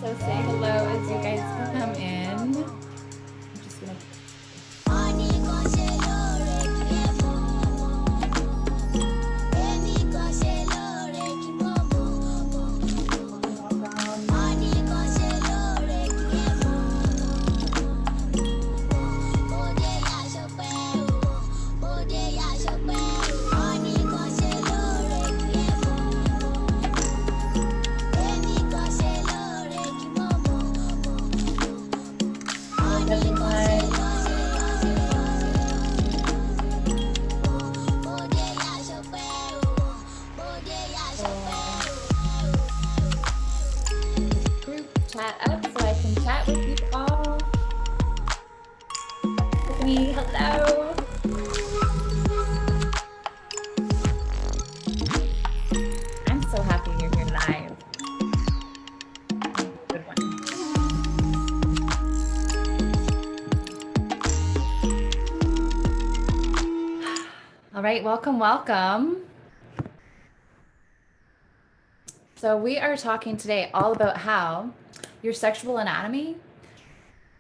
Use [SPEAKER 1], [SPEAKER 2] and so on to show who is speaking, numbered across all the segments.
[SPEAKER 1] So say hello as you guys come in. I'm just gonna group chat up so I can chat with you all. Tiffany, hello. I'm so happy you're here live. Good one. All right, welcome, welcome. So we are talking today all about how your sexual anatomy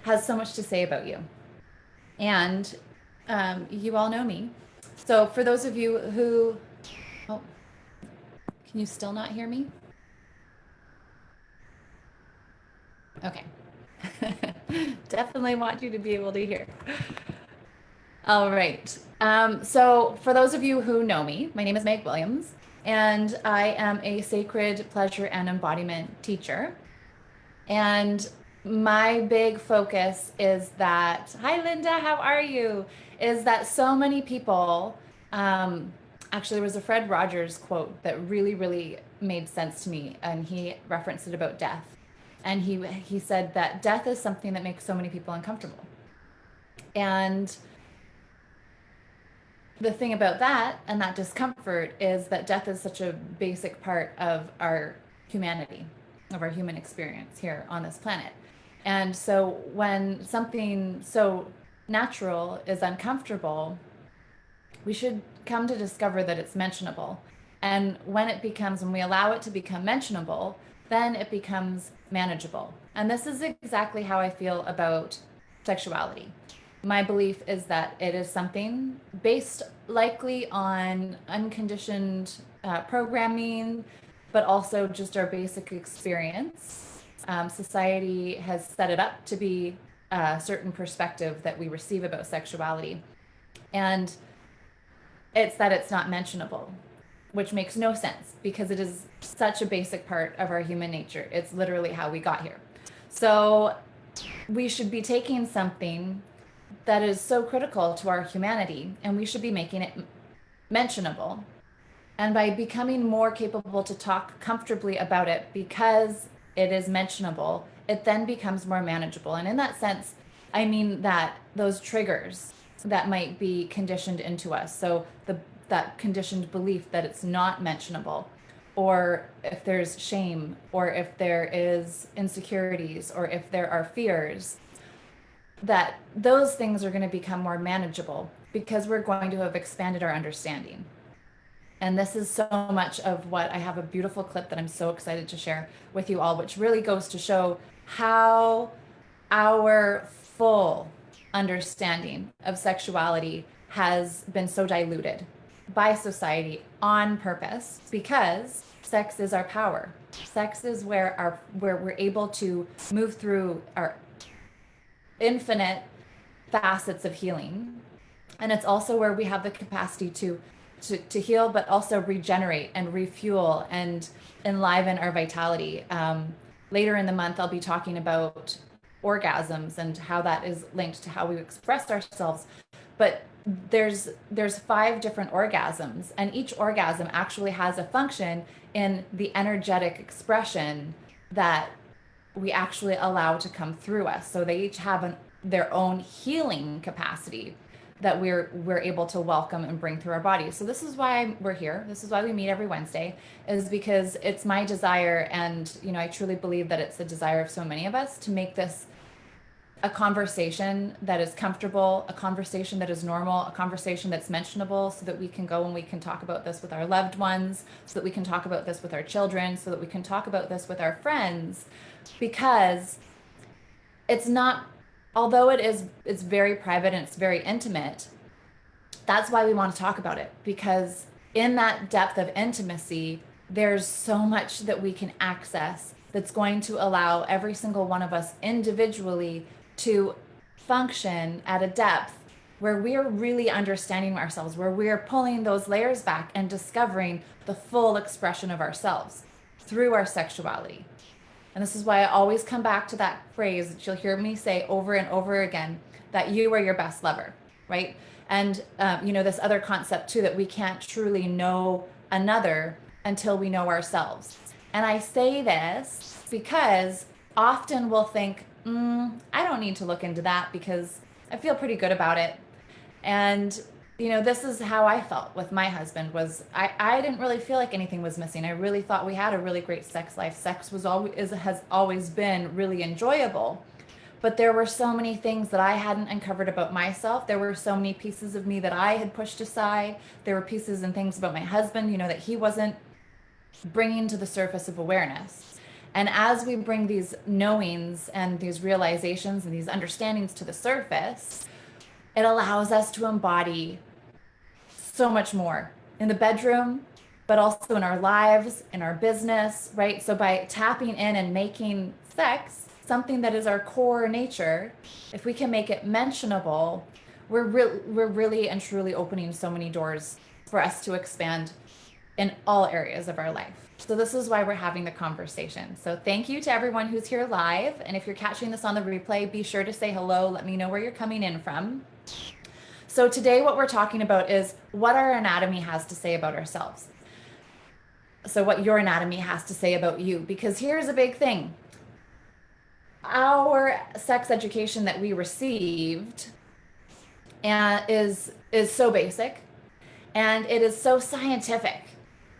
[SPEAKER 1] has so much to say about you. And you all know me. So for those of you who, oh, can you still not hear me? Okay. Definitely want you to be able to hear. All right. So for those of you who know me, my name is Meg Williams, and I am a sacred pleasure and embodiment teacher. And my big focus is that, hi Linda, how are you? Is that so many people, actually there was a Fred Rogers quote that really, really made sense to me, and he referenced it about death. And he said that death is something that makes so many people uncomfortable. And the thing about that and that discomfort is that death is such a basic part of our humanity, of our human experience here on this planet. And so when something so natural is uncomfortable, we should come to discover that it's mentionable. And when we allow it to become mentionable, then it becomes manageable. And this is exactly how I feel about sexuality. My belief is that it is something based likely on unconditioned programming, but also just our basic experience. Society has set it up to be a certain perspective that we receive about sexuality. And it's that it's not mentionable, which makes no sense because it is such a basic part of our human nature. It's literally how we got here. So we should be taking something that is so critical to our humanity, and we should be making it mentionable. And by becoming more capable to talk comfortably about it because it is mentionable, it then becomes more manageable. And in that sense, I mean that those triggers that might be conditioned into us. So that conditioned belief that it's not mentionable, or if there's shame, or if there is insecurities, or if there are fears, that those things are going to become more manageable because we're going to have expanded our understanding. And this is so much of what I have a beautiful clip that I'm so excited to share with you all, which really goes to show how our full understanding of sexuality has been so diluted by society on purpose, because sex is our power. Sex is where we're able to move through our infinite facets of healing. And it's also where we have the capacity to heal, but also regenerate and refuel and enliven our vitality. Later in the month, I'll be talking about orgasms and how that is linked to how we express ourselves. But there's 5 different orgasms, and each orgasm actually has a function in the energetic expression that we actually allow to come through us. So they each have their own healing capacity that we're able to welcome and bring through our bodies. So this is why we're here. This is why we meet every Wednesday, is because it's my desire, and I truly believe that it's a desire of so many of us, to make this a conversation that is comfortable, a conversation that is normal, a conversation that's mentionable, so that we can go and we can talk about this with our loved ones, so that we can talk about this with our children, so that we can talk about this with our friends, because it's not, although it's very private and it's very intimate, that's why we want to talk about it, because in that depth of intimacy, there's so much that we can access that's going to allow every single one of us individually to function at a depth where we're really understanding ourselves, where we're pulling those layers back and discovering the full expression of ourselves through our sexuality. And this is why I always come back to that phrase that you'll hear me say over and over again, that you are your best lover, right? And, this other concept too, that we can't truly know another until we know ourselves. And I say this because often we'll think, I don't need to look into that because I feel pretty good about it. And, this is how I felt with my husband. Was I didn't really feel like anything was missing. I really thought we had a really great sex life. Sex has always been really enjoyable. But there were so many things that I hadn't uncovered about myself. There were so many pieces of me that I had pushed aside. There were pieces and things about my husband, that he wasn't bringing to the surface of awareness. And as we bring these knowings and these realizations and these understandings to the surface, it allows us to embody so much more in the bedroom, but also in our lives, in our business, right? So by tapping in and making sex something that is our core nature, if we can make it mentionable, we're really and truly opening so many doors for us to expand in all areas of our life. So this is why we're having the conversation. So thank you to everyone who's here live. And if you're catching this on the replay, be sure to say hello. Let me know where you're coming in from. So today what we're talking about is what our anatomy has to say about ourselves. So what your anatomy has to say about you, because here's a big thing. Our sex education that we received is so basic, and it is so scientific.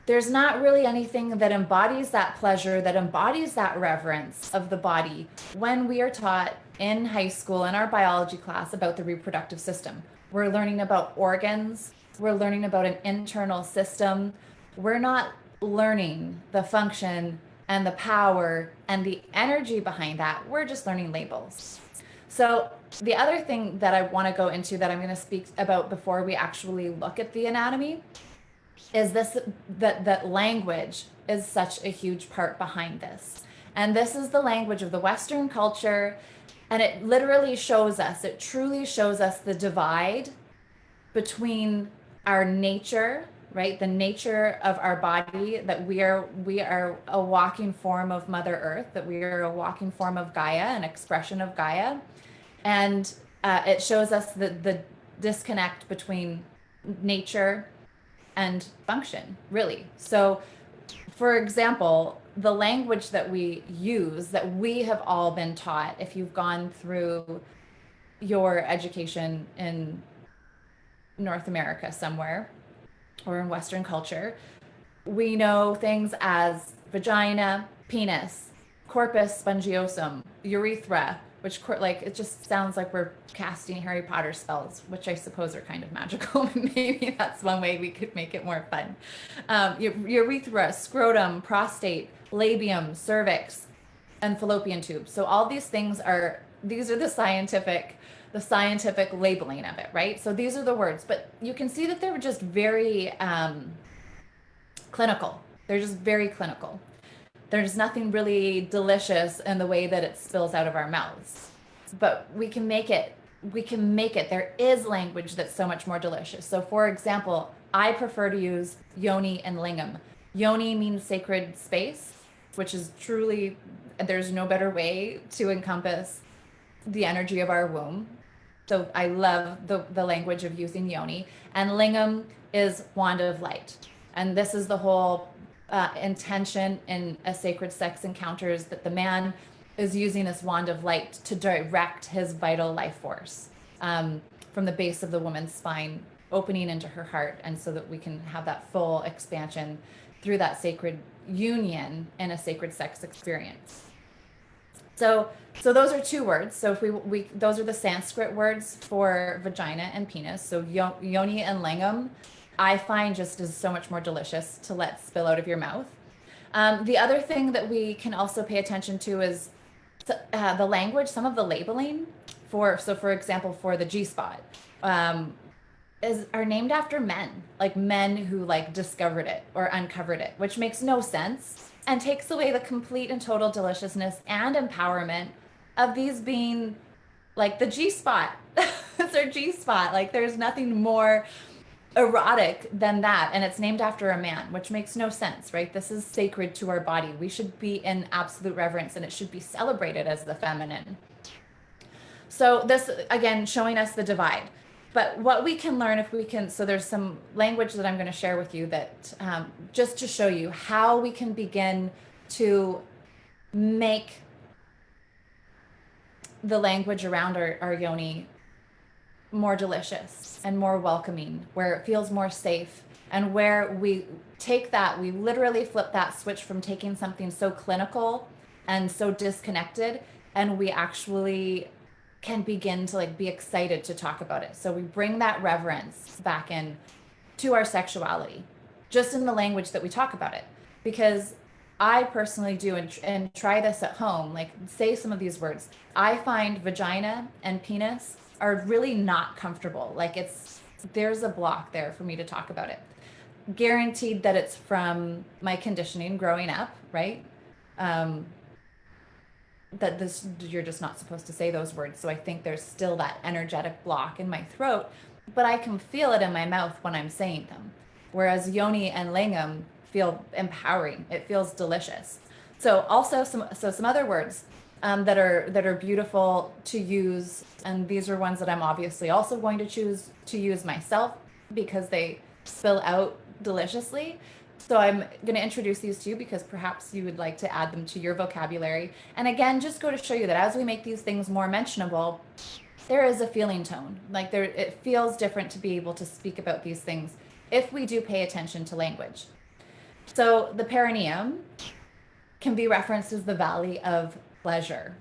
[SPEAKER 1] There's not really anything that embodies that pleasure, that embodies that reverence of the body when we are taught in high school in our biology class about the reproductive system. We're learning about organs. We're learning about an internal system. We're not learning the function and the power and the energy behind that. We're just learning labels. So the other thing that I want to go into that I'm going to speak about before we actually look at the anatomy is this, that language is such a huge part behind this. And this is the language of the Western culture. And it literally shows us, it truly shows us the divide between our nature, right? The nature of our body, that we are a walking form of Mother Earth, that we are a walking form of Gaia, an expression of Gaia. And it shows us the disconnect between nature and function, really. So, for example, the language that we use, that we have all been taught, if you've gone through your education in North America somewhere or in Western culture, we know things as vagina, penis, corpus spongiosum, urethra, which it just sounds like we're casting Harry Potter spells, which I suppose are kind of magical. Maybe that's one way we could make it more fun. Urethra, scrotum, prostate, labium, cervix, and fallopian tube. So all these things these are the scientific labeling of it, right? So these are the words, but you can see that they're just very clinical. They're just very clinical. There's nothing really delicious in the way that it spills out of our mouths, but we can make it. There is language that's so much more delicious. So for example, I prefer to use Yoni and Lingam. Yoni means sacred space, which is truly, there's no better way to encompass the energy of our womb. So I love the language of using Yoni. And Lingam is wand of light. And this is the whole intention in a sacred sex encounters, that the man is using this wand of light to direct his vital life force from the base of the woman's spine, opening into her heart, and so that we can have that full expansion through that sacred union in a sacred sex experience. So, so those are two words. So if we those are the Sanskrit words for vagina and penis. So yoni and lingam, I find just is so much more delicious to let spill out of your mouth. The other thing that we can also pay attention to is the language, some of the labeling for, so for example, for the G spot, um, are named after men, like men who like discovered it or uncovered it, which makes no sense and takes away the complete and total deliciousness and empowerment of these being like the G spot. It's our G spot. Like there's nothing more erotic than that. And it's named after a man, which makes no sense, right? This is sacred to our body. We should be in absolute reverence and it should be celebrated as the feminine. So this, again, showing us the divide. But what we can learn if we can, so there's some language that I'm going to share with you that just to show you how we can begin to make the language around our yoni more delicious and more welcoming, where it feels more safe, and where we take that, we literally flip that switch from taking something so clinical and so disconnected, and we actually can begin to like be excited to talk about it. So we bring that reverence back in to our sexuality, just in the language that we talk about it. Because I personally do, and try this at home, like say some of these words. I find vagina and penis are really not comfortable. Like there's a block there for me to talk about it. Guaranteed that it's from my conditioning growing up, right? That you're just not supposed to say those words. So I think there's still that energetic block in my throat, but I can feel it in my mouth when I'm saying them. Whereas yoni and lingam feel empowering. It feels delicious. So also some other words that are beautiful to use, and these are ones that I'm obviously also going to choose to use myself because they spill out deliciously. So I'm going to introduce these to you because perhaps you would like to add them to your vocabulary. And again, just go to show you that as we make these things more mentionable, there is a feeling tone. Like it feels different to be able to speak about these things if we do pay attention to language. So the perineum can be referenced as the valley of pleasure.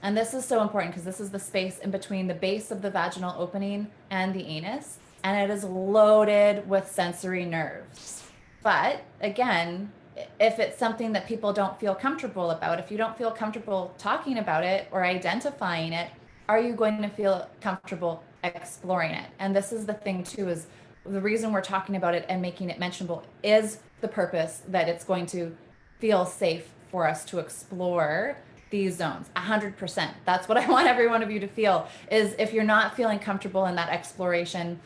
[SPEAKER 1] And this is so important because this is the space in between the base of the vaginal opening and the anus, and it is loaded with sensory nerves. But again, if it's something that people don't feel comfortable about, if you don't feel comfortable talking about it or identifying it, are you going to feel comfortable exploring it? And this is the thing too, is the reason we're talking about it and making it mentionable is the purpose that it's going to feel safe for us to explore these zones 100%. That's what I want every one of you to feel, is if you're not feeling comfortable in that exploration,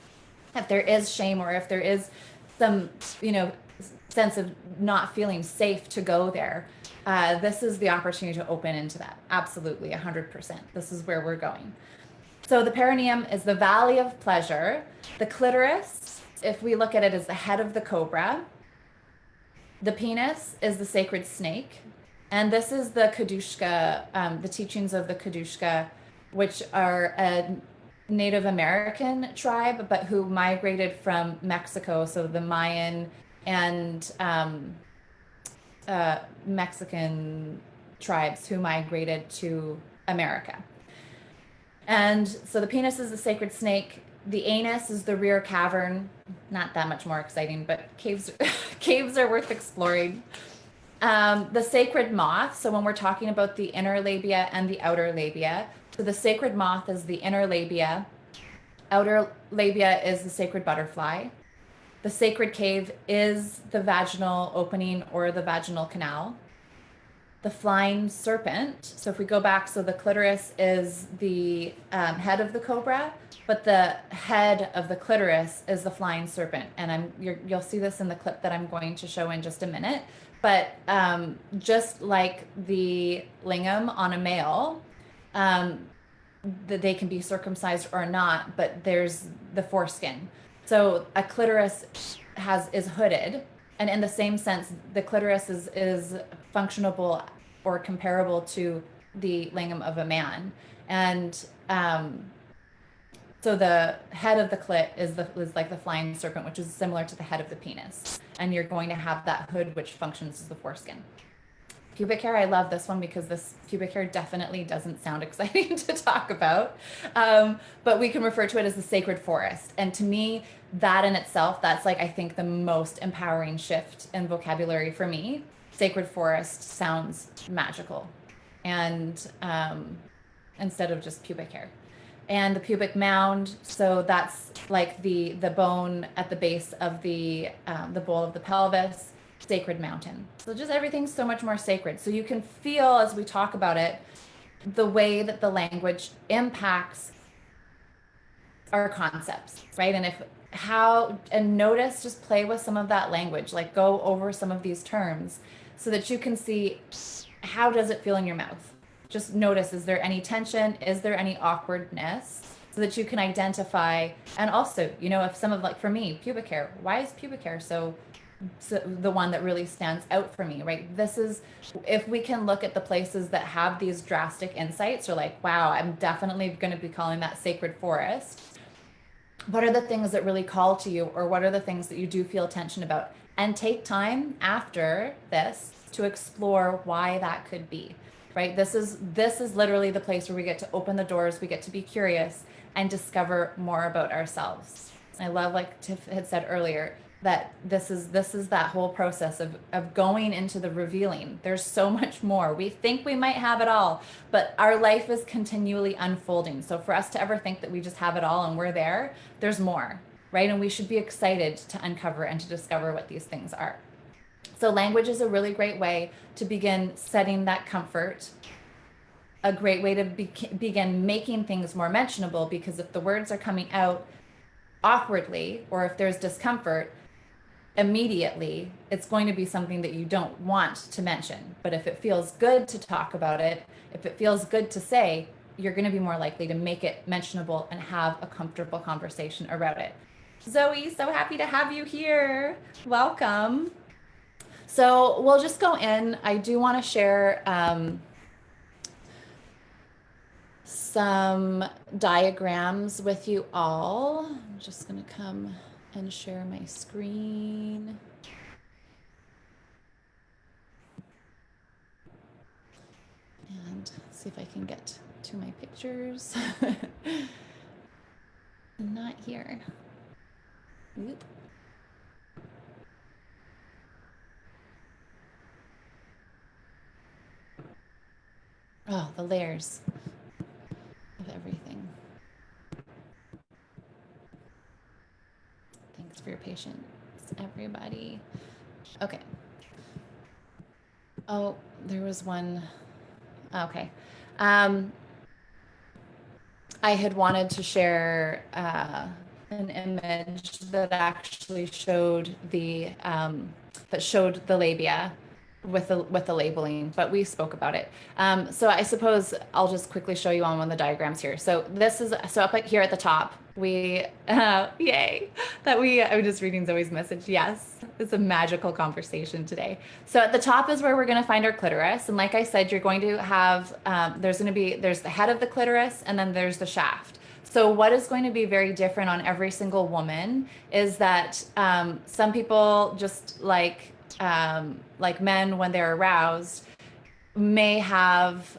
[SPEAKER 1] if there is shame or if there is some, sense of not feeling safe to go there, this is the opportunity to open into that. Absolutely, 100%. This is where we're going. So the perineum is the valley of pleasure. The clitoris, if we look at it as the head of the cobra. The penis is the sacred snake. And this is the Kadushka, the teachings of the Kadushka, which are a Native American tribe, but who migrated from Mexico. So the Mayan and Mexican tribes who migrated to America. And so the penis is the sacred snake. The anus is the rear cavern. Not that much more exciting, but caves are worth exploring. The sacred moth. So when we're talking about the inner labia and the outer labia, so the sacred moth is the inner labia. Outer labia is the sacred butterfly. The sacred cave is the vaginal opening or the vaginal canal. The flying serpent. So if we go back, so the clitoris is the head of the cobra, but the head of the clitoris is the flying serpent. And you'll see this in the clip that I'm going to show in just a minute. But just like the lingam on a male, that they can be circumcised or not, but there's the foreskin. So a clitoris is hooded, and in the same sense, the clitoris is functionable or comparable to the lingam of a man. And so the head of the clit is like the flying serpent, which is similar to the head of the penis. And you're going to have that hood, which functions as the foreskin. pubic hair, I love this one because this pubic hair definitely doesn't sound exciting to talk about. But we can refer to it as the sacred forest. And to me, that in itself, that's like, I think the most empowering shift in vocabulary for me. Sacred forest sounds magical. And instead of just pubic hair. And the pubic mound, so that's like the bone at the base of the bowl of the pelvis, sacred mountain. So just everything's so much more sacred. So you can feel as we talk about it, the way that the language impacts our concepts, right? And notice, just play with some of that language, like go over some of these terms so that you can see, how does it feel in your mouth? Just notice, is there any tension? Is there any awkwardness? So that you can identify. And also, if some of, like for me, pubic hair, why is pubic hair so the one that really stands out for me, right? This is, if we can look at the places that have these drastic insights, or like, wow, I'm definitely going to be calling that sacred forest. What are the things that really call to you, or what are the things that you do feel tension about? And take time after this to explore why that could be, right? This is literally the place where we get to open the doors, we get to be curious and discover more about ourselves. I love, like Tiff had said earlier, that this is that whole process of going into the revealing. There's so much more. We think we might have it all, but our life is continually unfolding. So for us to ever think that we just have it all and we're there, there's more, right? And we should be excited to uncover and to discover what these things are. So language is a really great way to begin setting that comfort, a great way to begin making things more mentionable, because if the words are coming out awkwardly, or if there's discomfort, immediately it's going to be something that you don't want to mention. But if it feels good to talk about it, if it feels good to say, you're going to be more likely to make it mentionable and have a comfortable conversation around it. Zoe, so happy to have you here. Welcome. So we'll just go in. I do want to share some diagrams with you all. I'm just going to come and share my screen. And see if I can get to my pictures. Not here. Oop. Oh, the layers of everything. Thanks for your patience, everybody. Okay. Oh, there was one. Okay. I had wanted to share an image that actually showed the labia with the labeling, but we spoke about it. So I suppose I'll just quickly show you on one of the diagrams here. So this is, so up here at the top, we, yay, I'm just reading Zoe's message. Yes, it's a magical conversation today. So at the top is where we're going to find our clitoris. And like I said, you're going to have, there's the head of the clitoris, and then there's the shaft. So what is going to be very different on every single woman is that some people, just like men when they're aroused, may have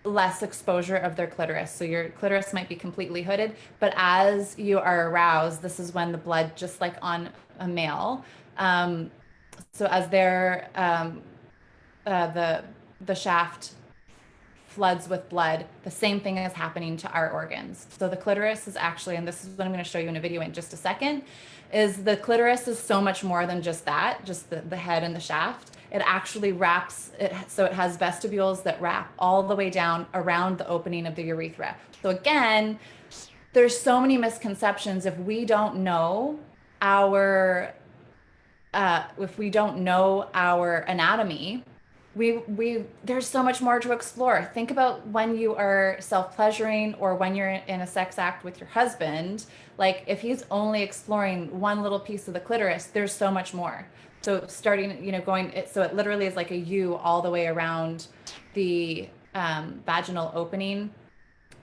[SPEAKER 1] less exposure of their clitoris. So your clitoris might be completely hooded, but as you are aroused, this is when the blood, just like on a male, so as their the shaft floods with blood, the same thing is happening to our organs. So the clitoris is actually, and this is what I'm going to show you in a video in just a second, is the clitoris is so much more than just that, just the head and the shaft. It actually wraps it, so it has vestibules that wrap all the way down around the opening of the urethra. So again, there's so many misconceptions if we don't know our anatomy. There's so much more to explore. Think about when you are self-pleasuring, or when you're in a sex act with your husband. Like if he's only exploring one little piece of the clitoris, there's so much more. So starting, so it literally is like a U all the way around the vaginal opening,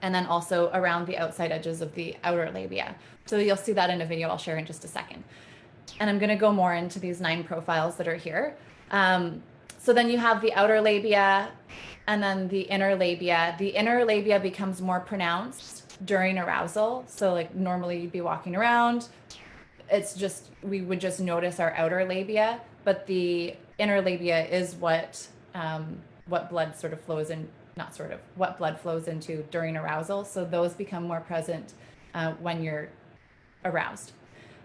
[SPEAKER 1] and then also around the outside edges of the outer labia. So you'll see that in a video I'll share in just a second. And I'm going to go more into these 9 profiles that are here. So then you have the outer labia and then the inner labia. The inner labia becomes more pronounced during arousal. So like normally you'd be walking around, it's just, we would just notice our outer labia, but the inner labia is what blood sort of flows in, not sort of, what blood flows into during arousal. So those become more present when you're aroused.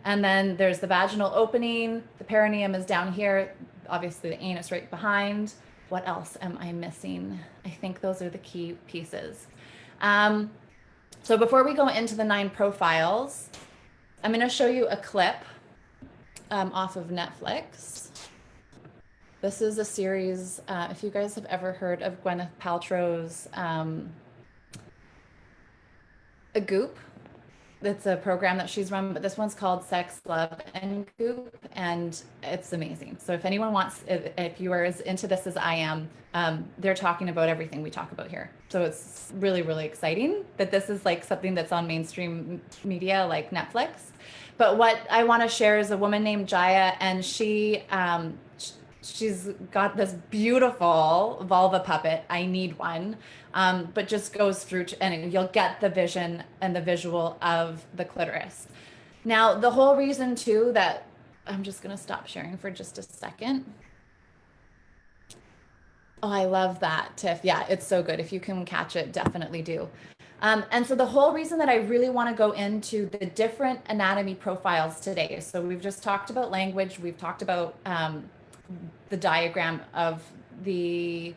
[SPEAKER 1] And then there's the vaginal opening. The perineum is down here. Obviously the anus right behind. What else am I missing? I think those are the key pieces. So before we go into the 9 profiles, I'm going to show you a clip off of Netflix. This is a series, if you guys have ever heard of Gwyneth Paltrow's A Goop. It's a program that she's run, but this one's called Sex, Love, and Goop, and it's amazing. So if anyone wants, if you are as into this as I am, they're talking about everything we talk about here. So it's really, really exciting that this is like something that's on mainstream media like Netflix. But what I want to share is a woman named Jaya, and she's got this beautiful vulva puppet. I need one. But just goes through and you'll get the vision and the visual of the clitoris. Now, the whole reason too that I'm just going to stop sharing for just a second. Oh, I love that, Tiff. Yeah, it's so good. If you can catch it, definitely do. And so the whole reason that I really want to go into the different anatomy profiles today. So we've just talked about language. We've talked about the diagram of the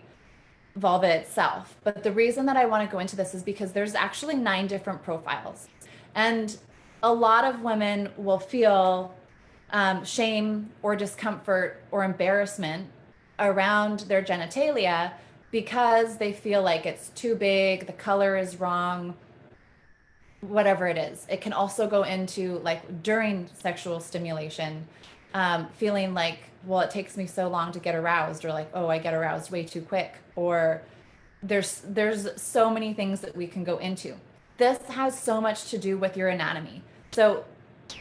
[SPEAKER 1] vulva itself. But the reason that I want to go into this is because there's actually 9 different profiles. And a lot of women will feel shame or discomfort or embarrassment around their genitalia because they feel like it's too big, the color is wrong, whatever it is. It can also go into like during sexual stimulation, feeling like, well, it takes me so long to get aroused, or like, oh, I get aroused way too quick, or there's so many things that we can go into. This has so much to do with your anatomy. So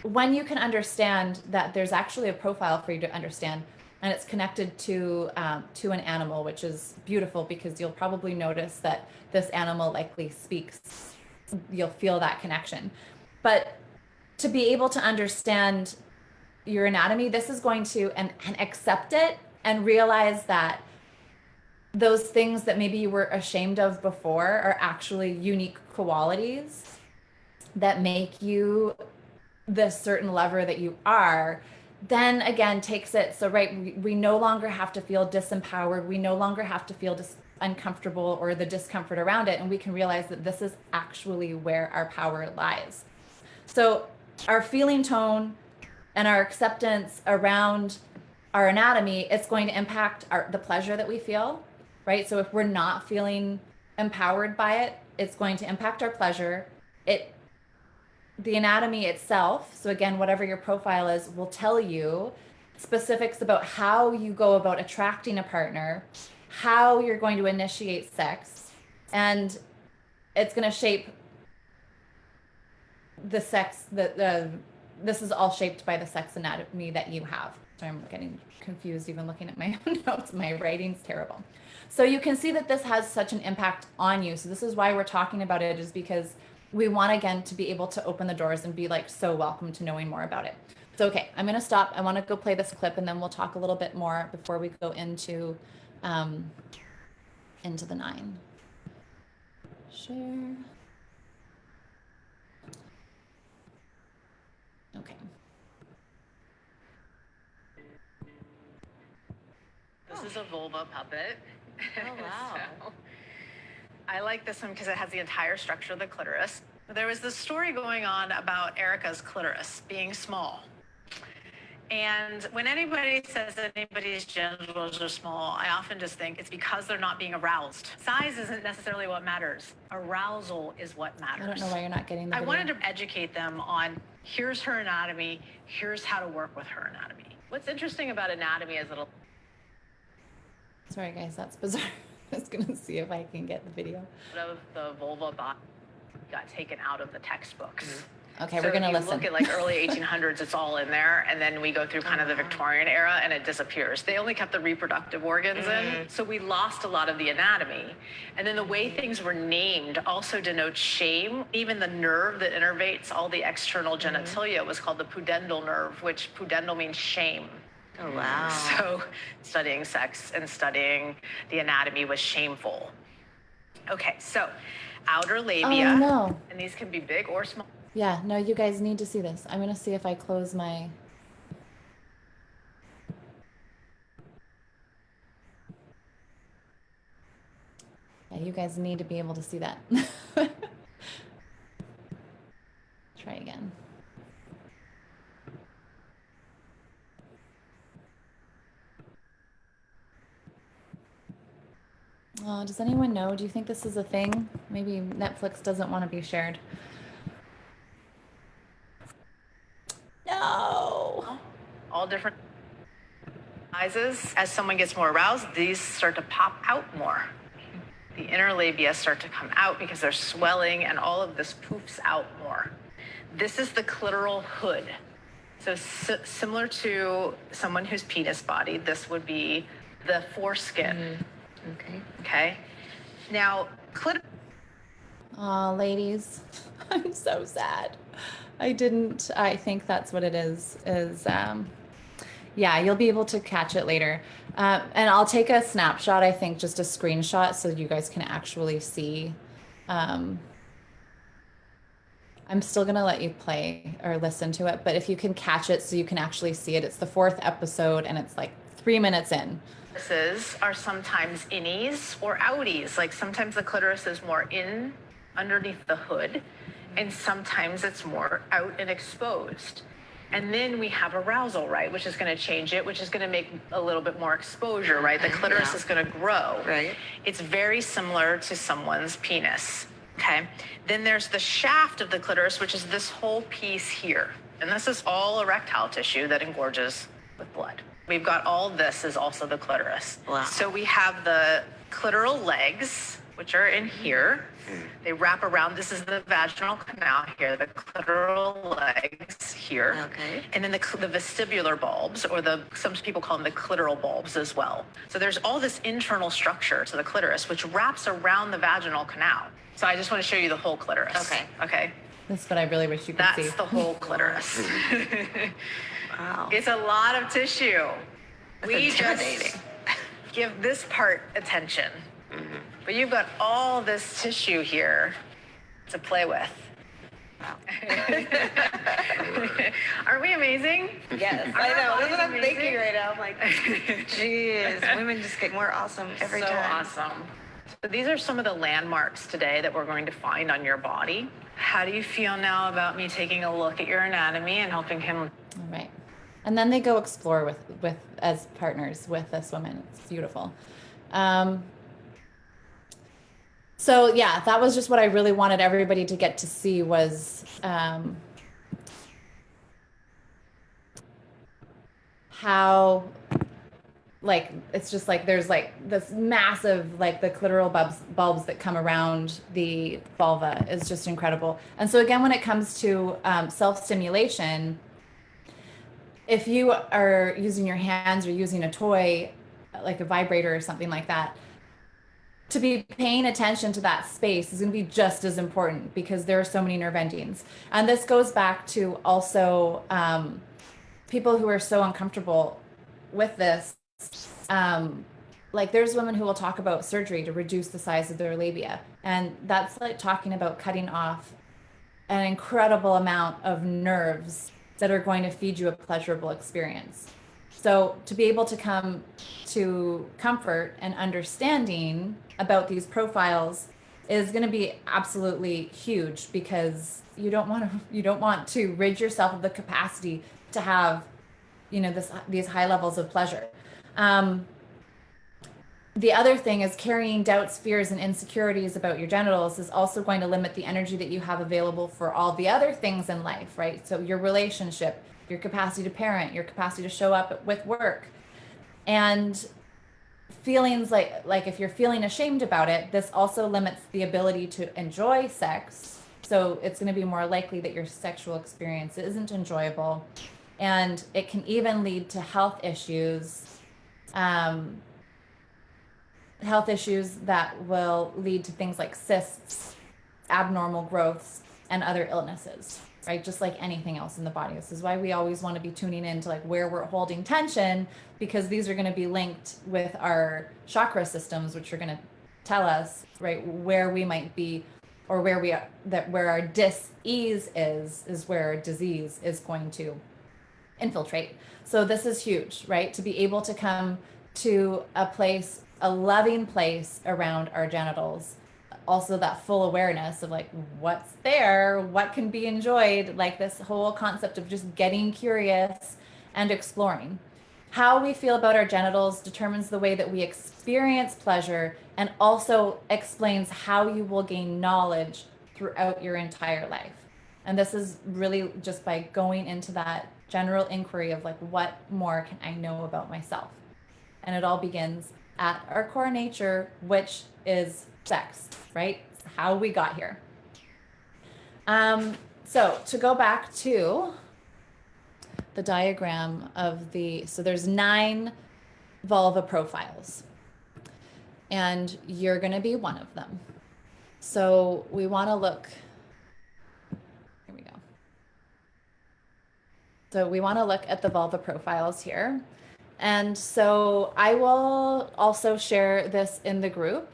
[SPEAKER 1] when you can understand that there's actually a profile for you to understand, and it's connected to an animal, which is beautiful because you'll probably notice that this animal likely speaks. You'll feel that connection. But to be able to understand your anatomy, this is going to and accept it and realize that those things that maybe you were ashamed of before are actually unique qualities that make you the certain lover that you are, then again takes it. So, right, we no longer have to feel disempowered. We no longer have to feel uncomfortable or the discomfort around it. And we can realize that this is actually where our power lies. So our feeling tone and our acceptance around our anatomy, it's going to impact the pleasure that we feel, right? So if we're not feeling empowered by it, it's going to impact our pleasure. The anatomy itself, so again, whatever your profile is, will tell you specifics about how you go about attracting a partner, how you're going to initiate sex, and it's going to shape the sex this is all shaped by the sex anatomy that you have. So I'm getting confused even looking at my own notes. My writing's terrible. So you can see that this has such an impact on you. So this is why we're talking about it, is because we want, again, to be able to open the doors and be like so welcome to knowing more about it. So, okay, I'm going to stop. I want to go play this clip and then we'll talk a little bit more before we go into the 9. Share. Okay.
[SPEAKER 2] This is a vulva puppet.
[SPEAKER 1] Oh, wow.
[SPEAKER 2] So, I like this one because it has the entire structure of the clitoris. There was this story going on about Erica's clitoris being small. And when anybody says that anybody's genitals are small, I often just think it's because they're not being aroused. Size isn't necessarily what matters. Arousal is what matters.
[SPEAKER 1] I don't know why you're not getting the
[SPEAKER 2] I
[SPEAKER 1] video.
[SPEAKER 2] wanted to educate them on here's her anatomy, here's how to work with her anatomy. What's interesting about anatomy is it'll...
[SPEAKER 1] Sorry, guys, that's bizarre. I was going to see if I can get the video.
[SPEAKER 2] Of the vulva body got taken out of the textbooks.
[SPEAKER 1] Okay,
[SPEAKER 2] So
[SPEAKER 1] we're going to
[SPEAKER 2] if you
[SPEAKER 1] listen.
[SPEAKER 2] look at like early 1800s, it's all in there. And then we go through kind of the Victorian era and it disappears. They only kept the reproductive organs in. So we lost a lot of the anatomy. And then the way things were named also denotes shame. Even the nerve that innervates all the external genitalia was called the pudendal nerve, which pudendal means shame.
[SPEAKER 3] Oh, wow.
[SPEAKER 2] So studying sex and studying the anatomy was shameful. Okay, so outer labia.
[SPEAKER 1] Oh, no.
[SPEAKER 2] And these can be big or small.
[SPEAKER 1] Yeah, no, you guys need to see this. I'm going to see if I close my... Yeah, you guys need to be able to see that. Try again. Does anyone know? Do you think this is a thing? Maybe Netflix doesn't want to be shared. No.
[SPEAKER 2] All different sizes. As someone gets more aroused, these start to pop out more. The inner labia start to come out because they're swelling and all of this poofs out more. This is the clitoral hood. So similar to someone who's penis bodied, this would be the foreskin. Okay. Now,
[SPEAKER 1] Ladies, I'm so sad. I think that's what it is, yeah, you'll be able to catch it later. And I'll take a snapshot, I think, just a screenshot so you guys can actually see. I'm still going to let you play or listen to it, but if you can catch it so you can actually see it, it's the 4th episode and it's like 3 minutes in.
[SPEAKER 2] clitorises are sometimes innies or outies. Like sometimes the clitoris is more in underneath the hood, and sometimes it's more out and exposed. And then we have arousal, right, which is going to change it, which is going to make a little bit more exposure, right? The clitoris is going to grow.
[SPEAKER 3] Right.
[SPEAKER 2] It's very similar to someone's penis, okay? Then there's the shaft of the clitoris, which is this whole piece here. And this is all erectile tissue that engorges with blood. We've got all this is also the clitoris.
[SPEAKER 3] Wow.
[SPEAKER 2] So we have the clitoral legs, which are in here. They wrap around. This is the vaginal canal here, the clitoral legs here.
[SPEAKER 3] Okay.
[SPEAKER 2] And then the vestibular bulbs, or some people call them the clitoral bulbs as well. So there's all this internal structure to the clitoris, which wraps around the vaginal canal. So I just want to show you the whole clitoris.
[SPEAKER 3] Okay.
[SPEAKER 2] Okay.
[SPEAKER 1] That's what I really wish you could see.
[SPEAKER 2] That's the whole clitoris.
[SPEAKER 3] Wow.
[SPEAKER 2] It's a lot of tissue. We
[SPEAKER 3] intimidating.
[SPEAKER 2] just give this part attention. But you've got all this tissue here to play with.
[SPEAKER 3] Wow.
[SPEAKER 2] Aren't we amazing?
[SPEAKER 3] Yes,
[SPEAKER 2] Aren't
[SPEAKER 3] I know.
[SPEAKER 2] our
[SPEAKER 3] That's what
[SPEAKER 2] bodies
[SPEAKER 3] I'm thinking
[SPEAKER 2] amazing?
[SPEAKER 3] right now. I'm like, geez, women just get more awesome every
[SPEAKER 2] so
[SPEAKER 3] time.
[SPEAKER 2] awesome. So these are some of the landmarks today that we're going to find on your body. How do you feel now about me taking a look at your anatomy and helping him?
[SPEAKER 1] All right. And then they go explore with as partners with this woman. It's beautiful. So yeah, that was just what I really wanted everybody to get to see was how, like, it's just like there's like this massive, like the clitoral bulbs that come around the vulva is just incredible. And so again, when it comes to self-stimulation, if you are using your hands or using a toy, like a vibrator or something like that, to be paying attention to that space is going to be just as important because there are so many nerve endings. And this goes back to also people who are so uncomfortable with this. Like there's women who will talk about surgery to reduce the size of their labia. And that's like talking about cutting off an incredible amount of nerves that are going to feed you a pleasurable experience. So to be able to come to comfort and understanding about these profiles is going to be absolutely huge because you don't want to rid yourself of the capacity to have, these high levels of pleasure. The other thing is carrying doubts, fears, and insecurities about your genitals is also going to limit the energy that you have available for all the other things in life, right? So your relationship, your capacity to parent, your capacity to show up with work. And feelings like if you're feeling ashamed about it, this also limits the ability to enjoy sex So it's going to be more likely that your sexual experience isn't enjoyable. And it can even lead to um, health issues that will lead to things like cysts, abnormal growths, and other illnesses, right? Just like anything else in the body. This is why we always want to be tuning into like where we're holding tension, because these are going to be linked with our chakra systems, which are going to tell us, right, where we might be, or where we are, that where our dis-ease is where our disease is going to infiltrate. So this is huge, right? To be able to come to a place, a loving place around our genitals. Also that full awareness of like what's there, what can be enjoyed, like this whole concept of just getting curious and exploring. How we feel about our genitals determines the way that we experience pleasure, and also explains how you will gain knowledge throughout your entire life. And this is really just by going into that general inquiry of like, what more can I know about myself? And it all begins at our core nature, which is sex, right? It's how we got here. So to go back to the diagram of so there's 9 vulva profiles, and you're going to be one of them. So we want to look, here we go. So we want to look at the vulva profiles here. And so I will also share this in the group.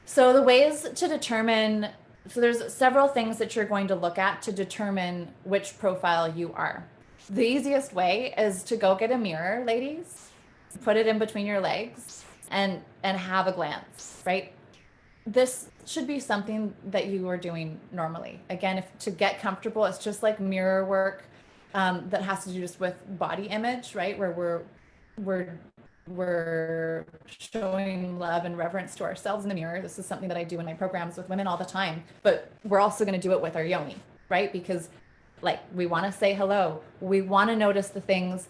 [SPEAKER 1] So the ways to determine, so there's several things that you're going to look at to determine which profile you are. The easiest way is to go get a mirror, ladies, put it in between your legs and have a glance, right? This should be something that you are doing normally. Again, to get comfortable, it's just like mirror work that has to do just with body image, right? Where we're showing love and reverence to ourselves in the mirror. This is something that I do in my programs with women all the time, but we're also going to do it with our yoni, right? Because like we want to say hello. We want to notice the things,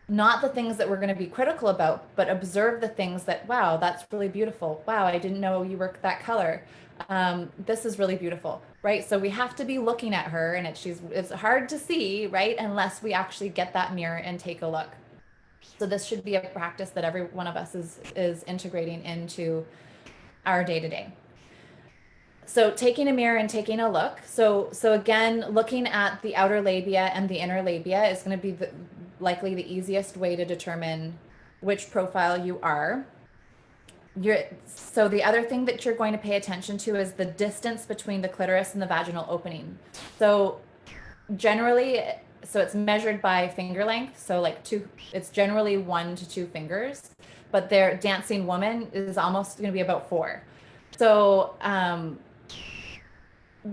[SPEAKER 1] not the things that we're going to be critical about, but observe the things that, wow, that's really beautiful. Wow, I didn't know you were that color. This is really beautiful, right? So we have to be looking at her, and it's hard to see, right? Unless we actually get that mirror and take a look. So this should be a practice that every one of us is integrating into our day-to-day. So taking a mirror and taking a look. So again, looking at the outer labia and the inner labia is going to be likely the easiest way to determine which profile you are. So the other thing that you're going to pay attention to is the distance between the clitoris and the vaginal opening. So generally, so it's measured by finger length. So like it's generally 1 to 2 fingers, but their dancing woman is almost going to be about 4. So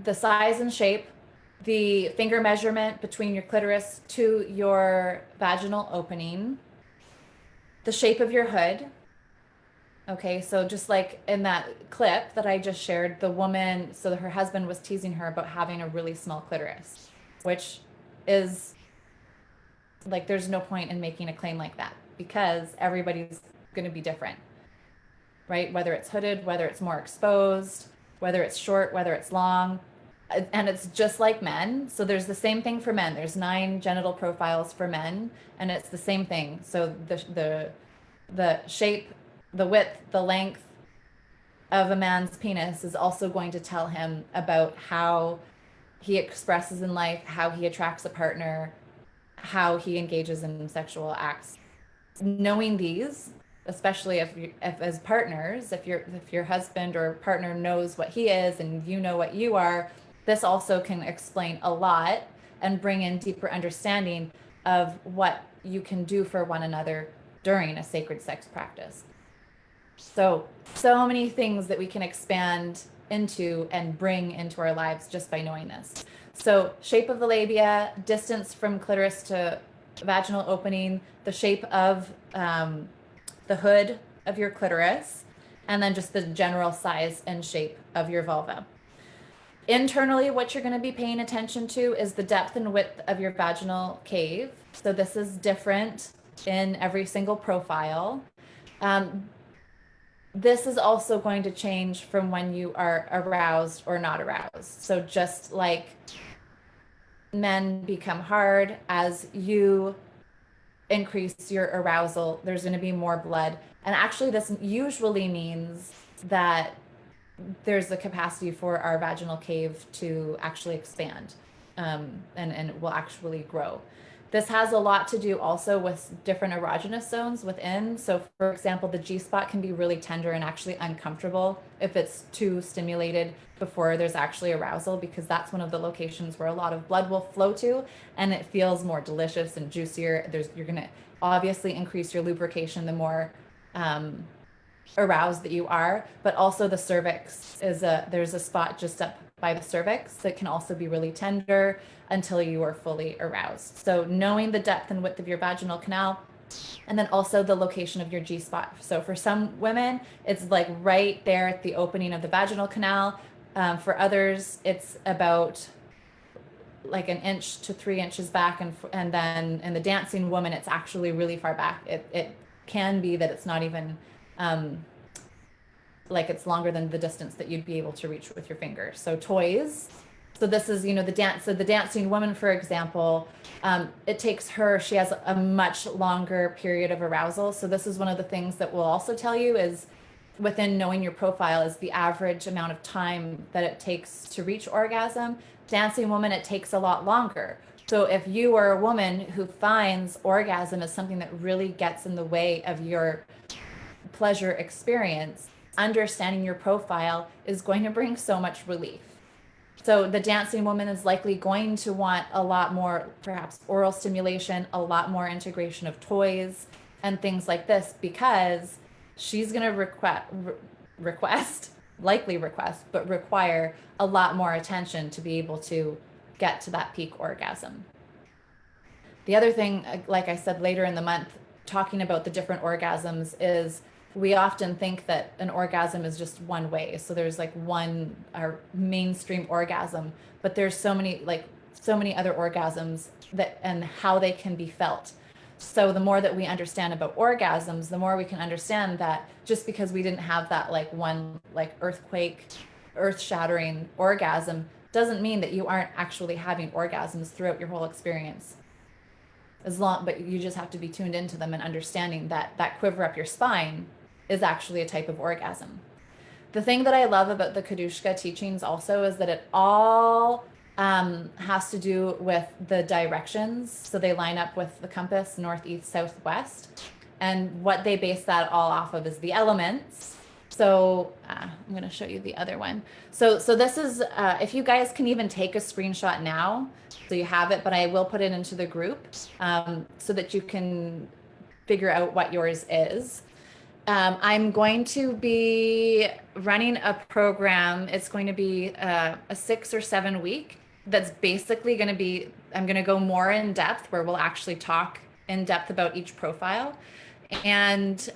[SPEAKER 1] the size and shape, the finger measurement between your clitoris to your vaginal opening, the shape of your hood. Okay, so just like in that clip that I just shared, the woman, so her husband was teasing her about having a really small clitoris, which is like, there's no point in making a claim like that because everybody's going to be different, right? Whether it's hooded, whether it's more exposed, whether it's short, whether it's long. And it's just like men. So there's the same thing for men. There's 9 genital profiles for men, and it's the same thing. So the shape, the width, the length of a man's penis is also going to tell him about how he expresses in life, how he attracts a partner, how he engages in sexual acts. Knowing these, especially if as partners, if your husband or partner knows what he is and you know what you are, this also can explain a lot and bring in deeper understanding of what you can do for one another during a sacred sex practice. So many things that we can expand into and bring into our lives just by knowing this. So shape of the labia, distance from clitoris to vaginal opening, the shape of the hood of your clitoris, and then just the general size and shape of your vulva. Internally, what you're going to be paying attention to is the depth and width of your vaginal cave. So this is different in every single profile. this is also going to change from when you are aroused or not aroused. So just like men become hard as you increase your arousal, there's going to be more blood. And actually, this usually means that there's the capacity for our vaginal cave to actually expand, and it will actually grow. This has a lot to do also with different erogenous zones within. So, for example, the G spot can be really tender and actually uncomfortable if it's too stimulated before there's actually arousal, because that's one of the locations where a lot of blood will flow to, and it feels more delicious and juicier. You're going to obviously increase your lubrication the more aroused that you are, but also the cervix there's a spot just up by the cervix that can also be really tender until you are fully aroused. So knowing the depth and width of your vaginal canal, and then also the location of your G spot. So for some women, it's like right there at the opening of the vaginal canal. For others, it's about like an inch to 3 inches back, and then in the dancing woman, it's actually really far back. It can be that it's not even like it's longer than the distance that you'd be able to reach with your fingers. So toys. So this is, the dance. So the dancing woman, for example, it takes her, she has a much longer period of arousal. So this is one of the things that we'll also tell you is within knowing your profile is the average amount of time that it takes to reach orgasm. Dancing woman, it takes a lot longer. So if you are a woman who finds orgasm as something that really gets in the way of your pleasure experience, understanding your profile is going to bring so much relief. So the dancing woman is likely going to want a lot more, perhaps oral stimulation, a lot more integration of toys and things like this, because she's going to likely request, but require a lot more attention to be able to get to that peak orgasm. The other thing, like I said, later in the month, talking about the different orgasms is we often think that an orgasm is just one way. So there's like one our mainstream orgasm, but there's so many other orgasms that and how they can be felt. So the more that we understand about orgasms, the more we can understand that just because we didn't have that like one like earthquake, earth-shattering orgasm doesn't mean that you aren't actually having orgasms throughout your whole experience. But you just have to be tuned into them and understanding that that quiver up your spine is actually a type of orgasm. The thing that I love about the Kadushka teachings also is that it all has to do with the directions. So they line up with the compass, north, east, south, west. And what they base that all off of is the elements. So I'm going to show you the other one. So this is, if you guys can even take a screenshot now, so you have it, but I will put it into the group so that you can figure out what yours is. I'm going to be running a program. It's going to be a 6 or 7 week. That's basically going to be, I'm going to go more in depth where we'll actually talk in depth about each profile. And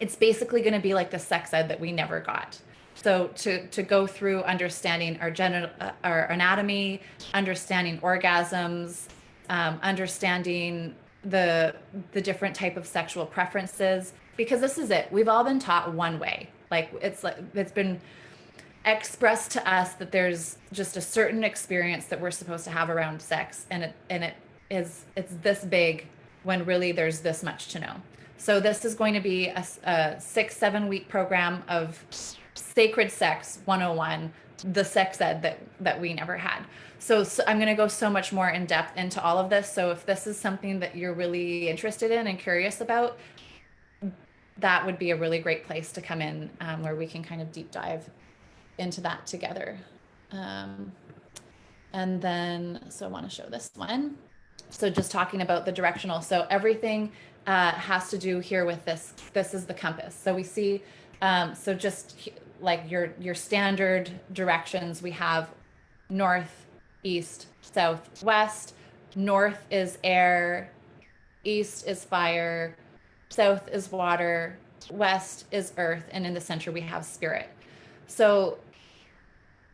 [SPEAKER 1] it's basically going to be like the sex ed that we never got. So to go through understanding our anatomy, understanding orgasms, understanding the different type of sexual preferences, because this is it. We've all been taught one way. It's been expressed to us that there's just a certain experience that we're supposed to have around sex, and it's this big when really there's this much to know. So this is going to be a 6-7 week program of sacred sex 101, the sex ed that we never had. So I'm going to go so much more in depth into all of this. So if this is something that you're really interested in and curious about, that would be a really great place to come in, where we can kind of deep dive into that together. And then, so I want to show this one. So just talking about the directional. So everything has to do here with this. This is the compass. So we see, so just like your standard directions, we have north, east, south, west. North is air, east is fire, south is water, west is earth, and in the center we have spirit. So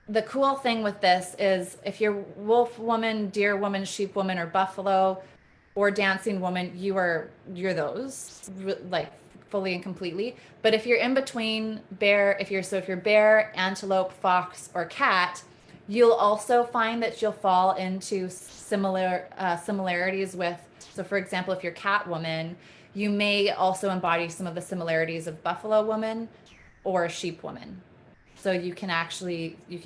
[SPEAKER 1] the cool thing with this is if you're wolf woman, deer woman, sheep woman, or buffalo, or dancing woman, you're those like fully and completely. But if you're in between bear, if you're bear, antelope, fox, or cat, you'll also find that you'll fall into similarities with. So, for example, if you're cat woman, you may also embody some of the similarities of buffalo woman or sheep woman. So you can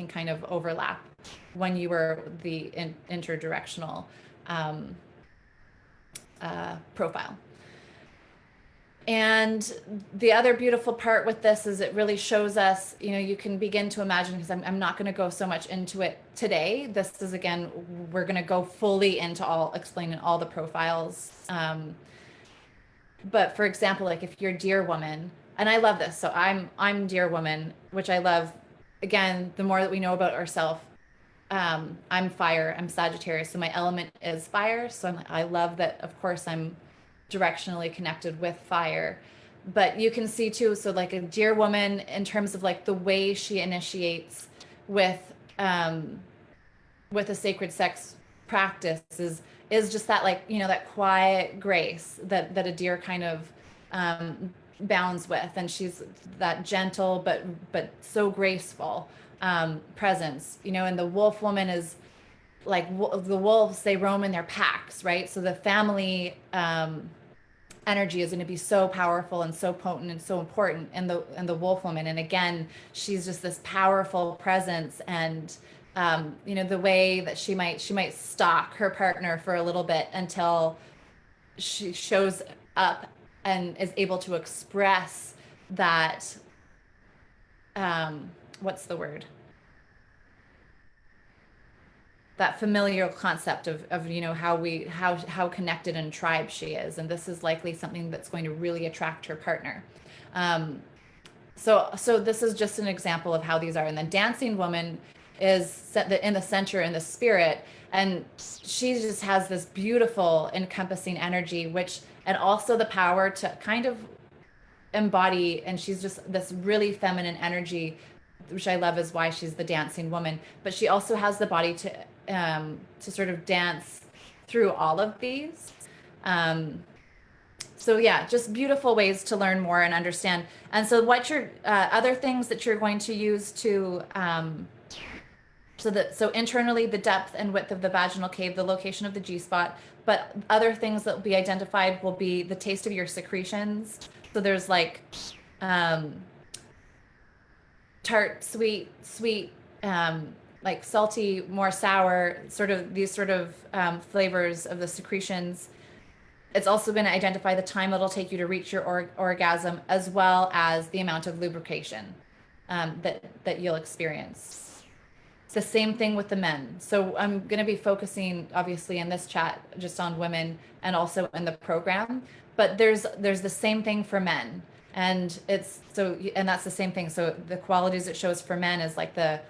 [SPEAKER 1] kind of overlap when you were the interdirectional um, profile. And the other beautiful part with this is it really shows us, you can begin to imagine, because I'm not going to go so much into it today. This is, again, we're going to go fully into explaining all the profiles. But for example, like if you're deer woman, and I love this. So I'm deer woman, which I love. Again, the more that we know about ourselves, I'm fire, I'm Sagittarius. So my element is fire. So I love that, of course, I'm directionally connected with fire. But you can see too, so like a deer woman, in terms of like the way she initiates with a sacred sex practice is just that, like, that quiet grace that a deer kind of bounds with, and she's that gentle but so graceful presence, and the wolf woman is like the wolves, they roam in their packs, right? So the family energy is going to be so powerful and so potent and so important in the wolf woman. And again, she's just this powerful presence, and the way that she might stalk her partner for a little bit until she shows up and is able to express that what's the word, that familial concept of how connected in tribe she is, and this is likely something that's going to really attract her partner. So this is just an example of how these are. And the dancing woman is in the center, in the spirit, and she just has this beautiful encompassing energy, and also the power to kind of embody, and she's just this really feminine energy, which I love, is why she's the dancing woman. But she also has the body to sort of dance through all of these. So yeah, just beautiful ways to learn more and understand. And so what your other things that you're going to use to so internally, the depth and width of the vaginal cave, the location of the G spot, but other things that will be identified will be the taste of your secretions. So there's like tart, sweet, like salty, more sour, these sort of flavors of the secretions. It's also going to identify the time it'll take you to reach your orgasm, as well as the amount of lubrication that you'll experience. It's the same thing with the men. So I'm going to be focusing, obviously, in this chat just on women, and also in the program. But there's the same thing for men, and that's the same thing. So the qualities it shows for men is like the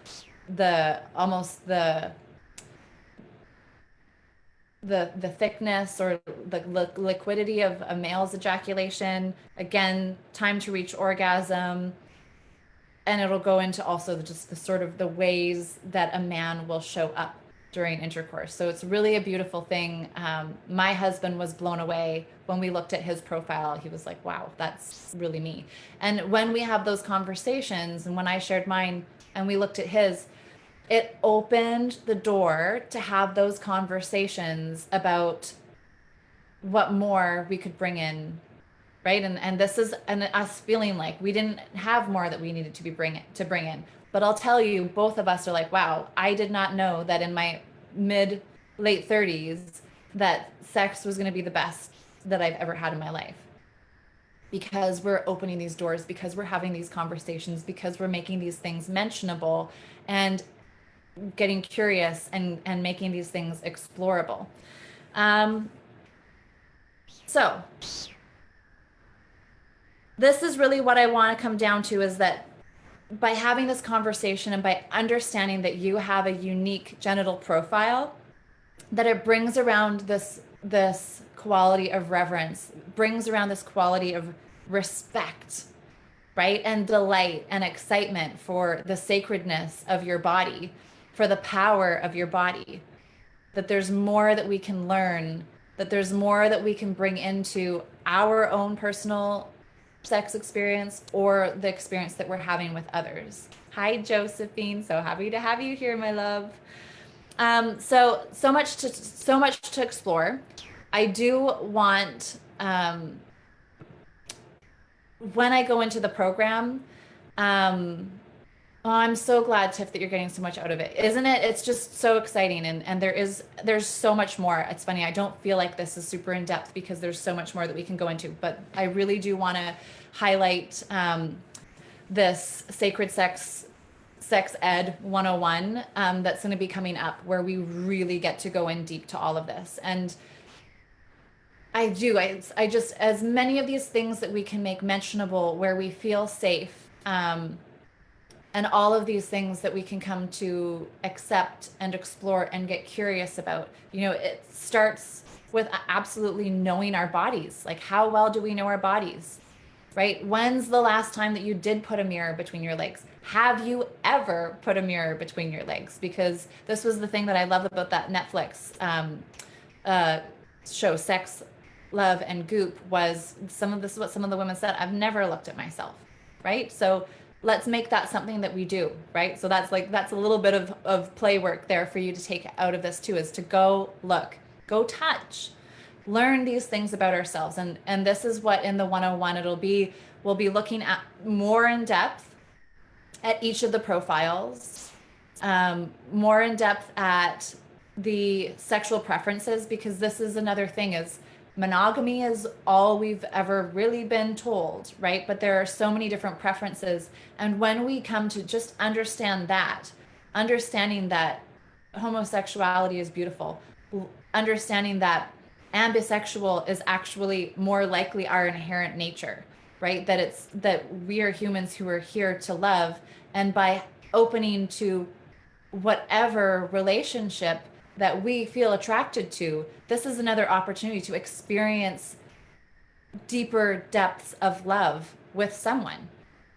[SPEAKER 1] thickness or the liquidity of a male's ejaculation. Again, time to reach orgasm. And it'll go into also just the sort of the ways that a man will show up during intercourse. So it's really a beautiful thing. My husband was blown away when we looked at his profile. He was like, wow, that's really me. And when we have those conversations, and when I shared mine and we looked at his, it opened the door to have those conversations about what more we could bring in, right? And this is us feeling like we didn't have more that we needed to bring in. But I'll tell you, both of us are like, wow, I did not know that in my late 30s that sex was going to be the best that I've ever had in my life. Because we're opening these doors, because we're having these conversations, because we're making these things mentionable and getting curious and making these things explorable. So this is really what I want to come down to, is that by having this conversation and by understanding that you have a unique genital profile, that it brings around this quality of reverence, brings around this quality of respect, right? And delight and excitement for the sacredness of your body, for the power of your body, that there's more that we can learn that there's more that we can bring into our own personal sex experience or the experience that we're having with others. Hi, Josephine. So happy to have you here, my love. So much to explore. I do want, when I go into the program, oh, I'm so glad, Tiff, that you're getting so much out of it. Isn't it? It's just so exciting. And there's so much more. It's funny. I don't feel like this is super in depth because there's so much more that we can go into, but I really do want to highlight, this sacred sex ed 101, that's going to be coming up, where we really get to go in deep to all of this. And I just, as many of these things that we can make mentionable, where we feel safe, and all of these things that we can come to accept and explore and get curious about. It starts with absolutely knowing our bodies. Like, how well do we know our bodies, right? When's the last time that you did put a mirror between your legs? Have you ever put a mirror between your legs? Because this was the thing that I love about that Netflix show, Sex, Love, and Goop, was this is what some of the women said: I've never looked at myself, right? So let's make that something that we do, right? So that's a little bit of play work there for you to take out of this too, is to go look, go touch, learn these things about ourselves. And this is what in the 101 we'll be looking at more in depth at each of the profiles, more in depth at the sexual preferences, because this is another thing, is monogamy is all we've ever really been told, right? But there are so many different preferences. And when we come to just understanding that homosexuality is beautiful, understanding that ambisexual is actually more likely our inherent nature, right? That we are humans who are here to love. And by opening to whatever relationship that we feel attracted to, this is another opportunity to experience deeper depths of love with someone.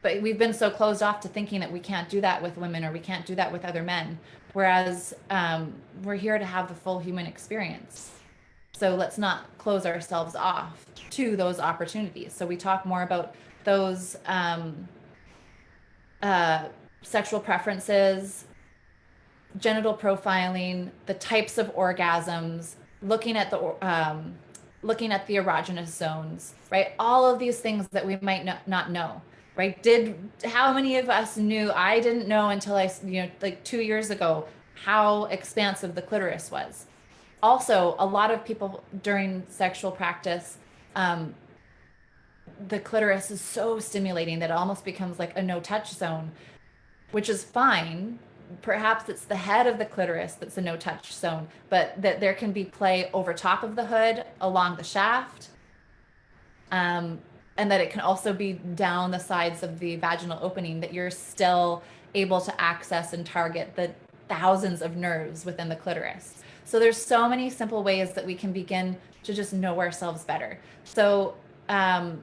[SPEAKER 1] But we've been so closed off to thinking that we can't do that with women, or we can't do that with other men. Whereas we're here to have the full human experience. So let's not close ourselves off to those opportunities. So we talk more about those sexual preferences, genital profiling, the types of orgasms, looking at the erogenous zones, right? All of these things that we might not know, right? How many of us knew? I didn't know until like 2 years ago, how expansive the clitoris was. Also, a lot of people during sexual practice, the clitoris is so stimulating that it almost becomes like a no-touch zone, which is fine. Perhaps it's the head of the clitoris that's a no-touch zone, but that there can be play over top of the hood, along the shaft, and that it can also be down the sides of the vaginal opening, that you're still able to access and target the thousands of nerves within the clitoris. So there's so many simple ways that we can begin to just know ourselves better. So I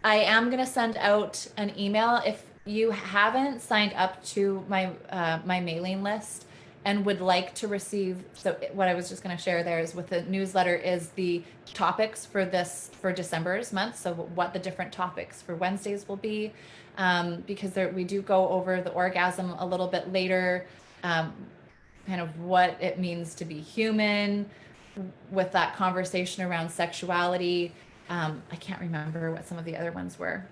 [SPEAKER 1] am going to send out an email. If you haven't signed up to my mailing list and would like to receive, so what I was just going to share there is, with the newsletter, is the topics for December's month. So what the different topics for Wednesdays will be, because we do go over the orgasm a little bit later, kind of what it means to be human, with that conversation around sexuality. I can't remember what some of the other ones were.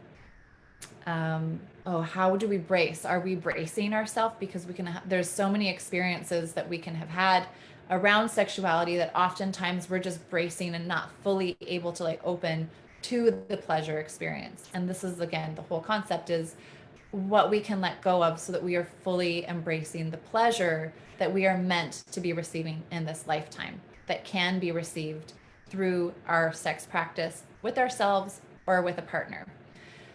[SPEAKER 1] How do we brace? Are we bracing ourselves? Because there's so many experiences that we can have had around sexuality that oftentimes we're just bracing and not fully able to open to the pleasure experience. And this is, again, the whole concept is what we can let go of so that we are fully embracing the pleasure that we are meant to be receiving in this lifetime, that can be received through our sex practice with ourselves or with a partner.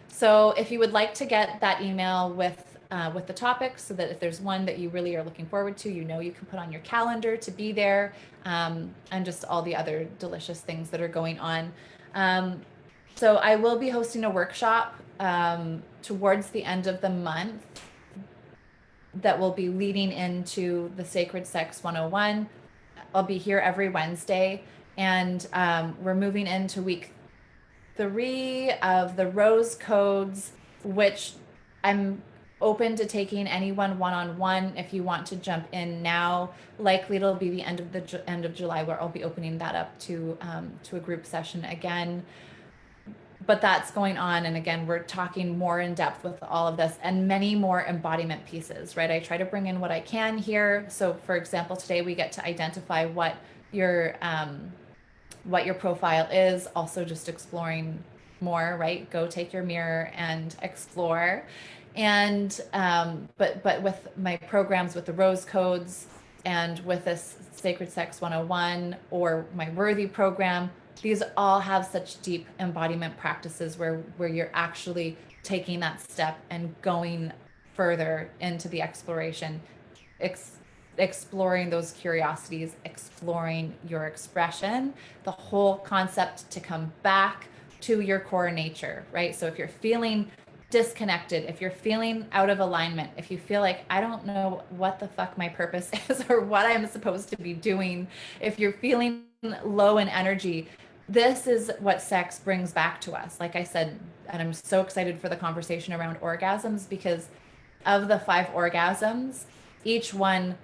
[SPEAKER 1] So if you would like to get that email with the topics, so that if there's one that you really are looking forward to, you can put on your calendar to be there, and just all the other delicious things that are going on. So I will be hosting a workshop towards the end of the month that will be leading into the Sacred Sex 101. I'll be here every Wednesday, And we're moving into week 3 of the rose codes, which I'm open to taking anyone one-on-one if you want to jump in now. Likely it'll be the end of July where I'll be opening that up to a group session again. But that's going on, and again, we're talking more in depth with all of this and many more embodiment pieces, right? I try to bring in what I can here. So for example, today we get to identify what your profile is, also just exploring more, right? Go take your mirror and explore. And but with my programs, with the rose codes and with this Sacred Sex 101 or my Worthy program, these all have such deep embodiment practices where you're actually taking that step and going further into the exploration, exploring those curiosities, exploring your expression, the whole concept to come back to your core nature, right? So if you're feeling disconnected, if you're feeling out of alignment, if you feel like I don't know what the fuck my purpose is or what I'm supposed to be doing, if you're feeling low in energy, this is what sex brings back to us. Like I said, and I'm so excited for the conversation around orgasms, because of the 5 orgasms, each one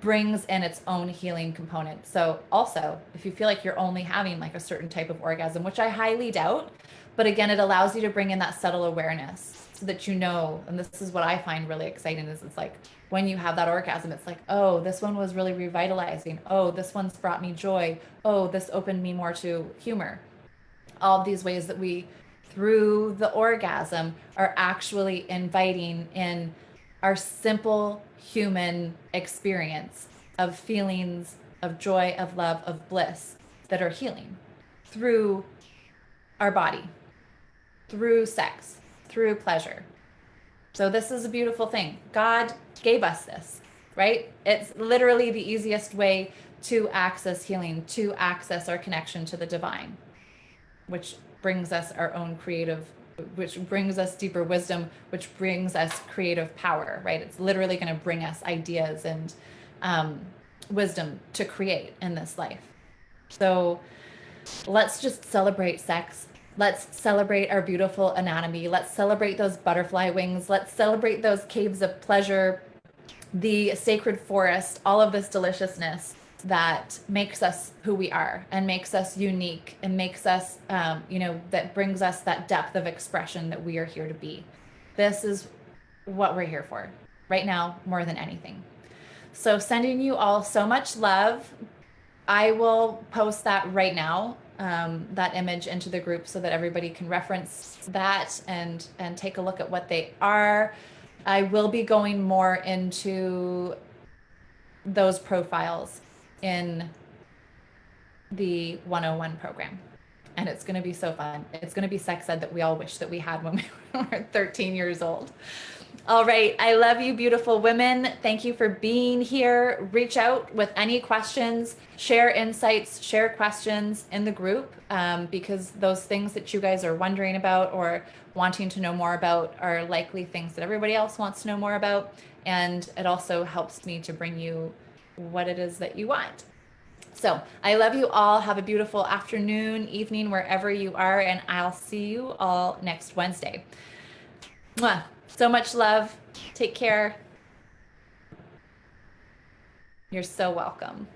[SPEAKER 1] brings in its own healing component. So also, if you feel like you're only having like a certain type of orgasm, which I highly doubt, but again, it allows you to bring in that subtle awareness so that you know, and this is what I find really exciting, is it's like when you have that orgasm, it's like, oh, this one was really revitalizing. Oh, this one's brought me joy. Oh, this opened me more to humor. All of these ways that we, through the orgasm, are actually inviting in our simple human experience of feelings of joy, of love, of bliss that are healing through our body, through sex, through pleasure. So this is a beautiful thing. God gave us this, right? It's literally the easiest way to access healing, to access our connection to the divine, which brings us our own creative, which brings us deeper wisdom, which brings us creative power, right? It's literally going to bring us ideas and wisdom to create in this life. So let's just celebrate sex. Let's celebrate our beautiful anatomy. Let's celebrate those butterfly wings. Let's celebrate those caves of pleasure, the sacred forest, all of this deliciousness that makes us who we are and makes us unique and makes us, that brings us that depth of expression that we are here to be. This is what we're here for right now, more than anything. So sending you all so much love. I will post that right now, that image into the group so that everybody can reference that and take a look at what they are. I will be going more into those profiles in the 101 program. And it's going to be so fun. It's going to be sex ed that we all wish that we had when we were 13 years old. All right. I love you, beautiful women. Thank you for being here. Reach out with any questions, share insights, share questions in the group, because those things that you guys are wondering about or wanting to know more about are likely things that everybody else wants to know more about. And it also helps me to bring you what it is that you want. So I love you all. Have a beautiful afternoon, evening, wherever you are, and I'll see you all next Wednesday. Mwah. So much love. Take care. You're so welcome.